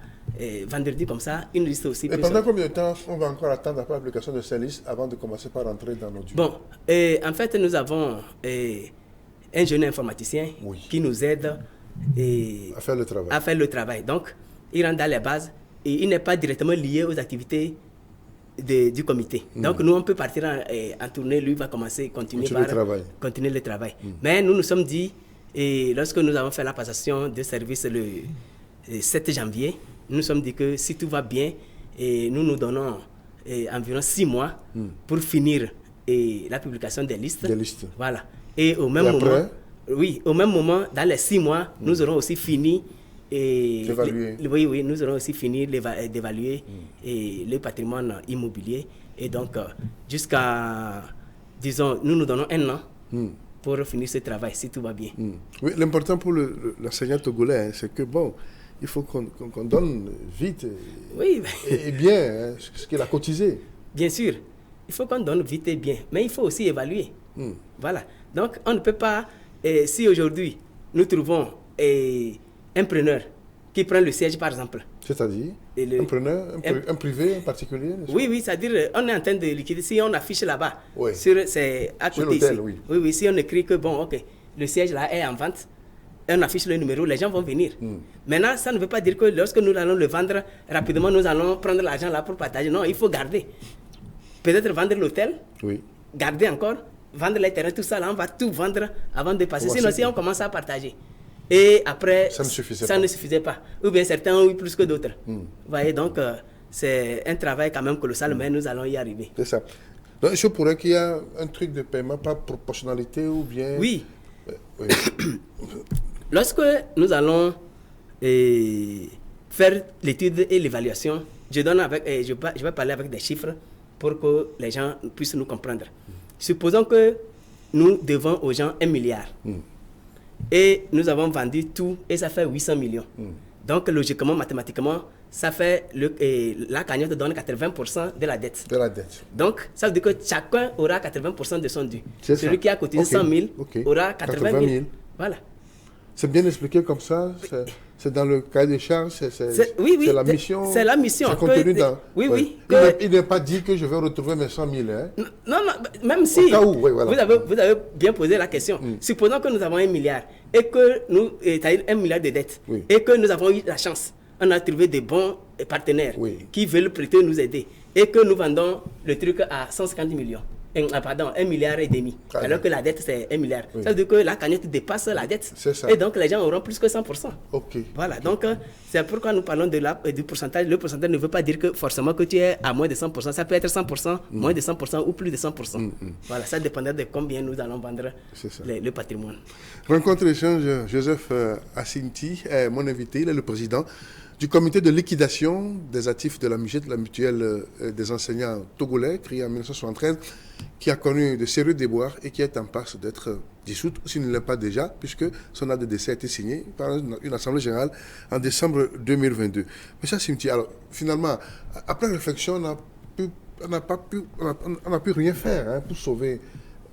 vendredi comme ça, une liste aussi. Et pendant combien de temps on va encore attendre après l'application de ces listes avant de commencer par rentrer dans nos duos? Bon, en fait, nous avons un jeune informaticien qui nous aide à faire le travail. Donc, il rentre dans les bases et il n'est pas directement lié aux activités du comité. Donc nous on peut partir en tournée, lui va continuer le travail. Mais nous nous sommes dit, et lorsque nous avons fait la passation de service le 7 janvier, nous nous sommes dit que si tout va bien, nous donnons environ 6 mois pour finir la publication des listes. Voilà. Et au même moment, dans les 6 mois, nous aurons aussi fini nous aurons aussi fini d'évaluer le patrimoine immobilier. Et donc, jusqu'à, disons, nous donnons 1 an pour finir ce travail, si tout va bien. Oui, l'important pour l'enseignant togolais, c'est que, bon, il faut qu'on donne vite et bien ce qu'il a cotisé. Bien sûr, il faut qu'on donne vite et bien, mais il faut aussi évaluer. Voilà. Donc, on ne peut pas, si aujourd'hui, nous trouvons... un preneur qui prend le siège, par exemple. C'est-à-dire un preneur, un privé, un particulier? Oui, c'est-à-dire on est en train de liquider. Si on affiche là-bas, c'est à côté ici. Oui, si on écrit que, bon, ok, le siège là est en vente, on affiche le numéro, les gens vont venir. Maintenant, ça ne veut pas dire que lorsque nous allons le vendre, rapidement, nous allons prendre l'argent là pour partager. Non, il faut garder. Peut-être vendre l'hôtel, garder encore, vendre les terrains, tout ça, là, on va tout vendre avant de passer. Sinon, si on commence à partager, et après, ça ne suffisait pas. Ou bien certains ont eu plus que d'autres. Vous voyez, donc, c'est un travail quand même colossal, mais nous allons y arriver. C'est ça. Donc, je pourrais qu'il y ait un truc de paiement par proportionnalité ou bien... Oui. Oui. Lorsque nous allons faire l'étude et l'évaluation, je vais parler avec des chiffres pour que les gens puissent nous comprendre. Supposons que nous devons aux gens 1 milliard. Et nous avons vendu tout et ça fait 800 millions. Donc, logiquement, mathématiquement, ça fait la cagnotte donne 80% de la dette. De la dette. Donc, ça veut dire que chacun aura 80% de son dû. Celui qui a cotisé 100 000 aura 80 000. Voilà. C'est bien expliqué comme ça. C'est dans le cahier des charges. C'est la mission. C'est la mission. C'est contenu dans. Oui. Il n'est pas dit que je vais retrouver mes 100 000. Hein? Non, même si. Au cas où, oui, voilà. Vous avez bien posé la question. Supposons que nous avons 1 milliard et que nous, c'est-à-dire 1 milliard de dettes, et que nous avons eu la chance. On a trouvé des bons partenaires qui veulent prêter, nous aider, et que nous vendons le truc à 150 millions. Pardon, 1,5 milliard, alors que la dette c'est 1 milliard. Ça veut dire que la cagnotte dépasse la dette. Et donc les gens auront plus que 100%. Voilà, donc c'est pourquoi nous parlons du pourcentage. Le pourcentage ne veut pas dire que forcément que tu es à moins de 100%. Ça peut être 100%, moins de 100% ou plus de 100%. Voilà, ça dépendra de combien nous allons vendre le patrimoine. Rencontre échange, Joseph Assinti est mon invité, il est le président du comité de liquidation des actifs de la MUGET, la mutuelle des enseignants togolais, créée en 1973, qui a connu de sérieux déboires et qui est en passe d'être dissoute, s'il ne l'est pas déjà, puisque son acte de décès a été signé par une assemblée générale en décembre 2022. Monsieur Assinti, alors finalement, après réflexion, on n'a pu rien faire pour sauver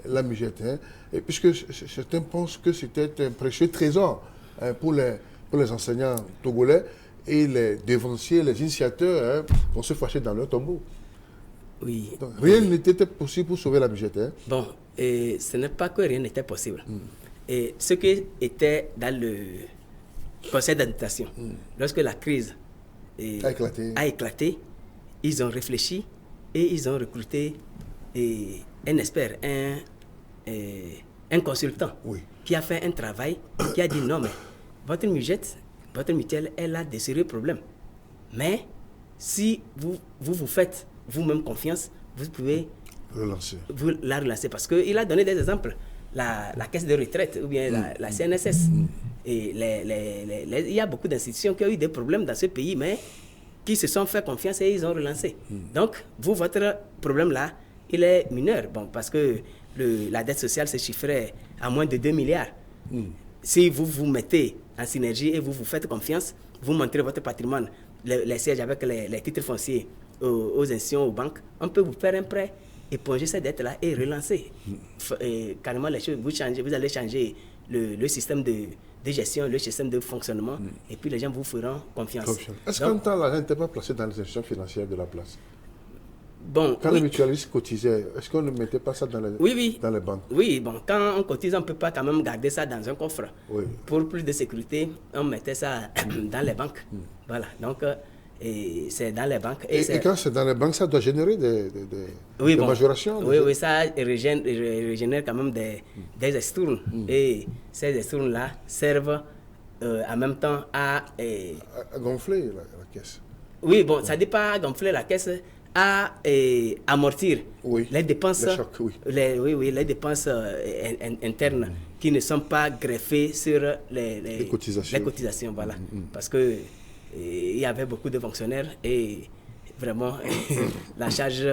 la MUGET, et puisque certains pensent que c'était un précieux trésor pour les enseignants togolais. Et les dévanciers, les initiateurs vont se fâcher dans leur tombeau. Oui. Donc, rien n'était possible pour sauver la MUGET. Bon, et ce n'est pas que rien n'était possible. Et ce qui était dans le conseil d'administration, lorsque la crise a éclaté, ils ont réfléchi et ils ont recruté un expert, un consultant qui a fait un travail, qui a dit non, mais votre MUGET, votre mutuelle, elle a des sérieux problèmes. Mais si vous faites vous-même confiance, vous pouvez la relancer. Parce qu'il a donné des exemples. La caisse de retraite ou bien la CNSS. Et il y a beaucoup d'institutions qui ont eu des problèmes dans ce pays, mais qui se sont fait confiance et ils ont relancé. Donc, votre problème là, il est mineur. Bon, parce que la dette sociale se chiffrait à moins de 2 milliards. Si vous vous mettez en synergie et vous vous faites confiance, vous montrez votre patrimoine, les sièges avec les titres fonciers aux institutions, aux banques, on peut vous faire un prêt, éponger cette dette-là et relancer. Carrément, les choses, vous allez changer le système de gestion, le système de fonctionnement, et puis les gens vous feront confiance. Est-ce qu'en temps, l'argent n'était pas placé dans les institutions financières de la place? Bon, quand les mutualistes cotisaient, est-ce qu'on ne mettait pas ça dans les banques? Oui, bon, quand on cotise, on ne peut pas quand même garder ça dans un coffre. Pour plus de sécurité, on mettait ça dans les banques. Voilà, donc c'est dans les banques. Et quand c'est dans les banques, ça doit générer des majorations? Oui, ça régénère quand même des estournes. Et ces estournes-là servent en même temps à gonfler la caisse. Oui, bon, ça ne dit pas à gonfler la caisse, à amortir les dépenses, les dépenses internes qui ne sont pas greffées sur les cotisations. Voilà. Parce que il y avait beaucoup de fonctionnaires et vraiment la charge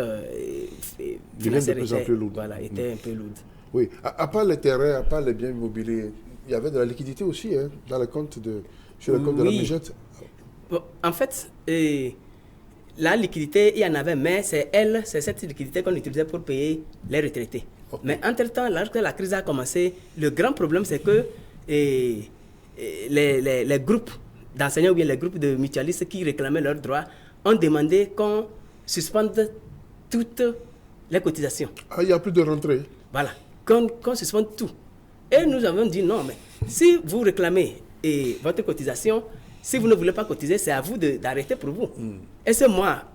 financière était un peu lourde. Oui, à part les terrains, à part les biens immobiliers, il y avait de la liquidité aussi dans le compte sur le compte de la MUGET. Bon, en fait, la liquidité, il y en avait, mais c'est cette liquidité qu'on utilisait pour payer les retraités. Mais entre-temps, lorsque la crise a commencé, le grand problème, c'est que les groupes d'enseignants ou bien les groupes de mutualistes qui réclamaient leurs droits ont demandé qu'on suspende toutes les cotisations. Il n'y a plus de rentrée. Voilà, qu'on suspende tout. Et nous avons dit non, mais si vous réclamez votre cotisation, si vous ne voulez pas cotiser, c'est à vous d'arrêter pour vous. Est-ce que moi,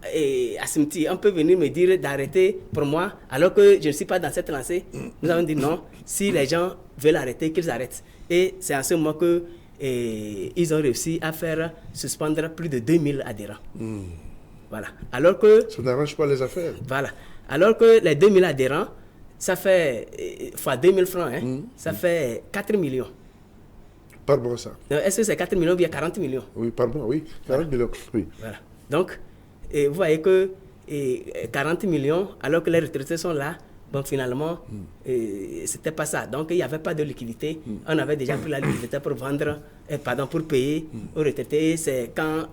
Assinti, on peut venir me dire d'arrêter pour moi alors que je ne suis pas dans cette lancée? Nous avons dit non, si les gens veulent arrêter, qu'ils arrêtent. Et c'est en ce moment qu'ils ont réussi à faire suspendre plus de 2000 adhérents. Voilà. Alors que... Ça n'arrange pas les affaires. Voilà. Alors que les 2000 adhérents, ça fait, fois 2000 francs, ça fait 4 millions. Par mois, ça. Est-ce que c'est 4 millions ou bien 40 millions? Oui, par mois, oui. 40 millions, oui. Voilà. Donc, vous voyez que 40 millions, alors que les retraités sont là, bon, finalement, c'était pas ça. Donc, il n'y avait pas de liquidité. On avait déjà pris la liquidité pour vendre, pour payer aux retraités. C'est quand,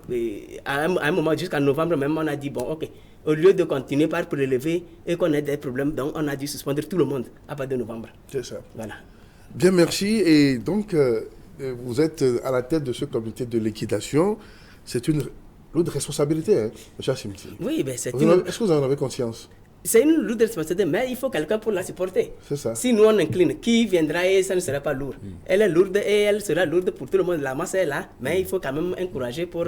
à un moment, jusqu'en novembre même, on a dit, bon, OK, au lieu de continuer par prélever et qu'on ait des problèmes, donc on a dû suspendre tout le monde à partir de novembre. C'est ça. Voilà. Bien, merci. Et donc, vous êtes à la tête de ce comité de liquidation. C'est une lourde responsabilité, hein, M. Assimti. Oui, ben c'est Est-ce que vous en avez conscience? C'est une lourde responsabilité, mais il faut quelqu'un pour la supporter. C'est ça. Si nous on incline, qui viendra et ça ne sera pas lourd. Elle est lourde et elle sera lourde pour tout le monde. La masse est là, mais il faut quand même encourager pour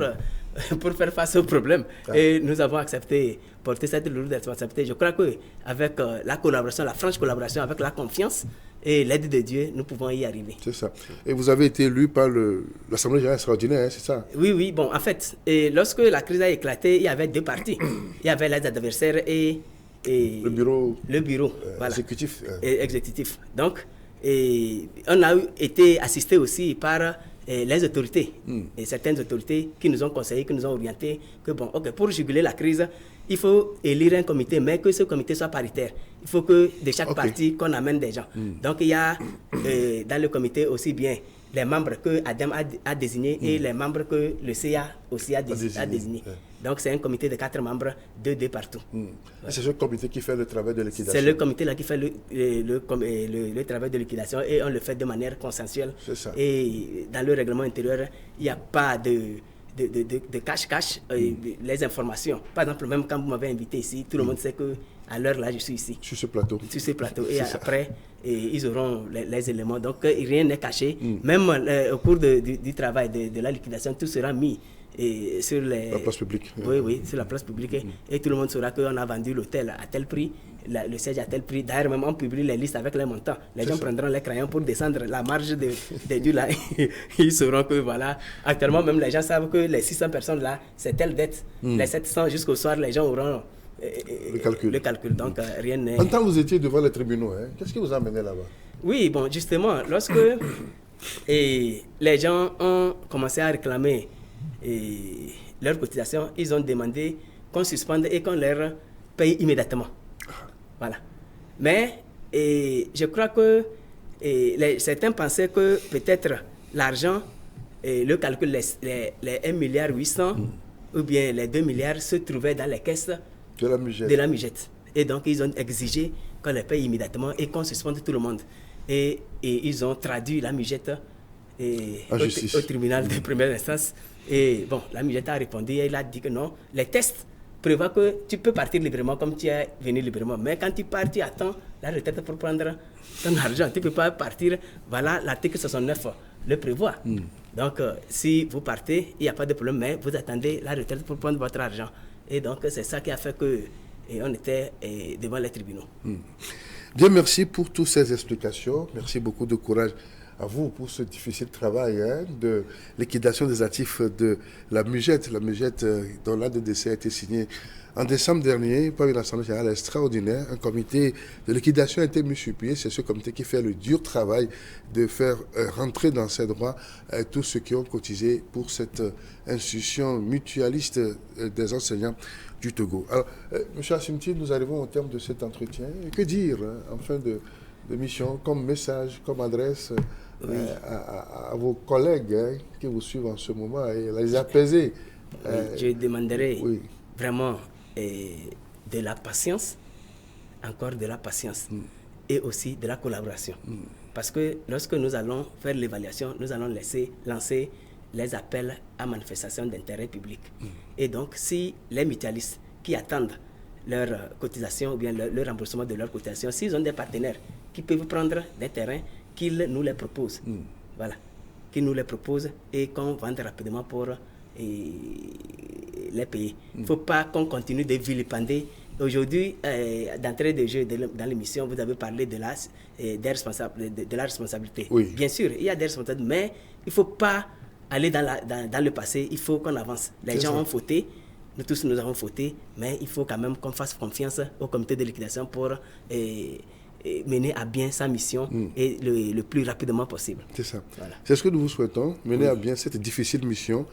faire face au problème. Et nous avons accepté porter cette lourde responsabilité. Je crois qu'avec la collaboration, la franche collaboration, avec la confiance et l'aide de Dieu, nous pouvons y arriver. C'est ça. Et vous avez été élu par l'Assemblée générale extraordinaire, hein, c'est ça? Oui, bon, en fait, lorsque la crise a éclaté, il y avait deux partis. Il y avait les adversaires et le bureau voilà. Exécutif. Donc, on a été assisté aussi par les autorités, et certaines autorités qui nous ont conseillé, qui nous ont orienté que bon, ok, pour juguler la crise, il faut élire un comité, mais que ce comité soit paritaire. Il faut que de chaque parti, qu'on amène des gens. Donc, il y a dans le comité aussi bien les membres que Adam a désignés et les membres que le CA aussi a désignés. Donc, c'est un comité de 4 membres, 2 partout. C'est ce comité qui fait le travail de liquidation. C'est le comité-là qui fait le travail de liquidation et on le fait de manière consensuelle. C'est ça. Et dans le règlement intérieur, il n'y a pas de cache-cache. Les informations. Par exemple, même quand vous m'avez invité ici, tout le monde sait qu'à l'heure là, je suis ici. Sur ce plateau. Sur ce plateau. Et après, ils auront les éléments. Donc, rien n'est caché. Même au cours du travail de la liquidation, tout sera mis sur la place publique. Oui, sur la place publique. Et tout le monde saura qu'on a vendu l'hôtel à tel prix, le siège à tel prix. D'ailleurs, même on publie les listes avec les montants. Les gens prendront les crayons pour descendre la marge des dû là. Ils sauront que voilà. Actuellement, même les gens savent que les 600 personnes là, c'est telle dette. Les 700 jusqu'au soir, les gens auront le calcul. Donc, rien n'est. En temps, vous étiez devant les tribunaux. Qu'est-ce qui vous a amené là-bas? Oui, bon, justement, lorsque les gens ont commencé à réclamer leur cotisation, ils ont demandé qu'on suspende et qu'on leur paye immédiatement. Voilà. Mais je crois que certains pensaient que peut-être l'argent, le calcul, les 1,8 milliard ou bien les 2 milliards se trouvaient dans les caisses de la MUGET. Et donc, ils ont exigé qu'on les paye immédiatement et qu'on suspende tout le monde. Et ils ont traduit la MUGET au tribunal de première instance. Et bon, la MUGET a répondu et il a dit que non, les tests prévoient que tu peux partir librement comme tu es venu librement. Mais quand tu pars, tu attends la retraite pour prendre ton argent. Tu ne peux pas partir. Voilà, l'article 69 le prévoit. Donc, si vous partez, il n'y a pas de problème, mais vous attendez la retraite pour prendre votre argent. Et donc, c'est ça qui a fait qu'on était devant les tribunaux. Bien, merci pour toutes ces explications. Merci beaucoup de courage à vous pour ce difficile travail de liquidation des actifs de la MUGET. La MUGET, dont l'ADDC a été signé en décembre dernier par une assemblée générale extraordinaire. Un comité de liquidation a été mis sur pied. C'est ce comité qui fait le dur travail de faire rentrer dans ses droits tous ceux qui ont cotisé pour cette institution mutualiste des enseignants du Togo. Alors, M. Assimti, nous arrivons au terme de cet entretien. Que dire en fin de mission, comme message, comme adresse à vos collègues qui vous suivent en ce moment et les apaiser? Je demanderai vraiment de la patience, encore de la patience, et aussi de la collaboration. Parce que lorsque nous allons faire l'évaluation, nous allons lancer les appels à manifestation d'intérêt public. Et donc, si les mutualistes qui attendent leur cotisation ou bien le remboursement de leur cotisation, s'ils ont des partenaires qui peuvent prendre des terrains, qu'ils nous les proposent. Voilà. Qu'ils nous les proposent et qu'on vende rapidement pour les payer. Il ne faut pas qu'on continue de vilipender. Aujourd'hui, d'entrée de jeu dans l'émission, vous avez parlé de la responsabilité. Bien sûr, il y a des responsabilités, mais il ne faut pas aller dans le passé. Il faut qu'on avance. Les gens ont fauté. nous tous nous avons fauté, mais il faut quand même qu'on fasse confiance au comité de liquidation pour mener à bien sa mission et le plus rapidement possible. C'est ça. Voilà. C'est ce que nous vous souhaitons, mener à bien cette difficile mission,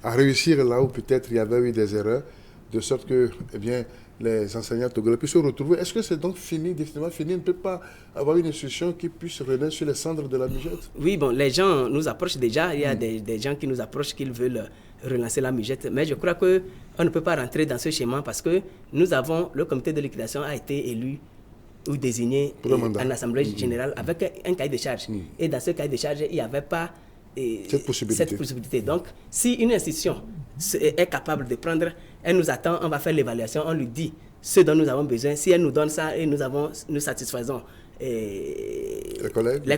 à réussir là où peut-être il y avait eu des erreurs, de sorte que les enseignants togolais puissent se retrouver. Est-ce que c'est donc fini, définitivement fini? On ne peut pas avoir une institution qui puisse renaître sur les cendres de la MUJET? Oui, bon, les gens nous approchent déjà. Il y a des gens qui nous approchent, qui veulent relancer la MUJET. Mais je crois qu'on ne peut pas rentrer dans ce schéma parce que le comité de liquidation a été élu ou désigné en Assemblée générale avec un cahier de charge. Et dans ce cahier de charge, il n'y avait pas cette possibilité. Donc, si une institution est capable de prendre, elle nous attend, on va faire l'évaluation, on lui dit ce dont nous avons besoin. Si elle nous donne ça et nous satisfaisons les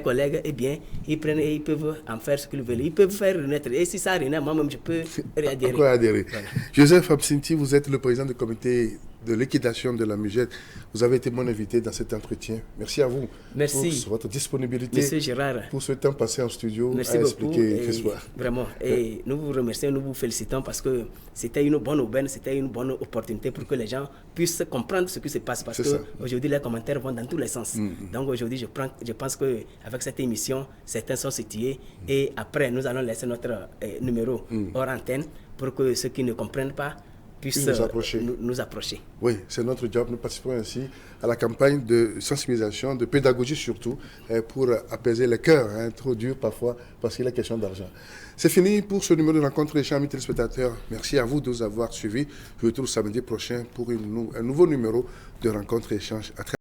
collègues, eh bien, ils prennent et ils peuvent en faire ce qu'ils veulent. Ils peuvent faire renaître. Et si ça renaît, moi-même, je peux réadhérer. Voilà. Joseph Absinti, vous êtes le président du comité de liquidation de la MUJET. Vous avez été mon invité dans cet entretien. Merci à vous. Merci pour votre disponibilité. Monsieur Gérard. Pour ce temps passé en studio. Merci à beaucoup. Expliquer ce soir. Vraiment. Et nous vous remercions, nous vous félicitons parce que c'était une bonne aubaine, c'était une bonne opportunité pour que les gens puissent comprendre ce qui se passe. Parce qu'aujourd'hui, les commentaires vont dans tous les sens. Donc aujourd'hui, je pense qu'avec cette émission, certains sont situés. Et après, nous allons laisser notre numéro hors antenne pour que ceux qui ne comprennent pas puissent nous approcher. Oui, c'est notre job. Nous participons ainsi à la campagne de sensibilisation, de pédagogie surtout, pour apaiser les cœurs, trop durs parfois, parce qu'il est question d'argent. C'est fini pour ce numéro de rencontre, les chers amis téléspectateurs. Merci à vous de nous avoir suivis. Je vous retrouve samedi prochain pour un nouveau numéro de rencontre et échange. À très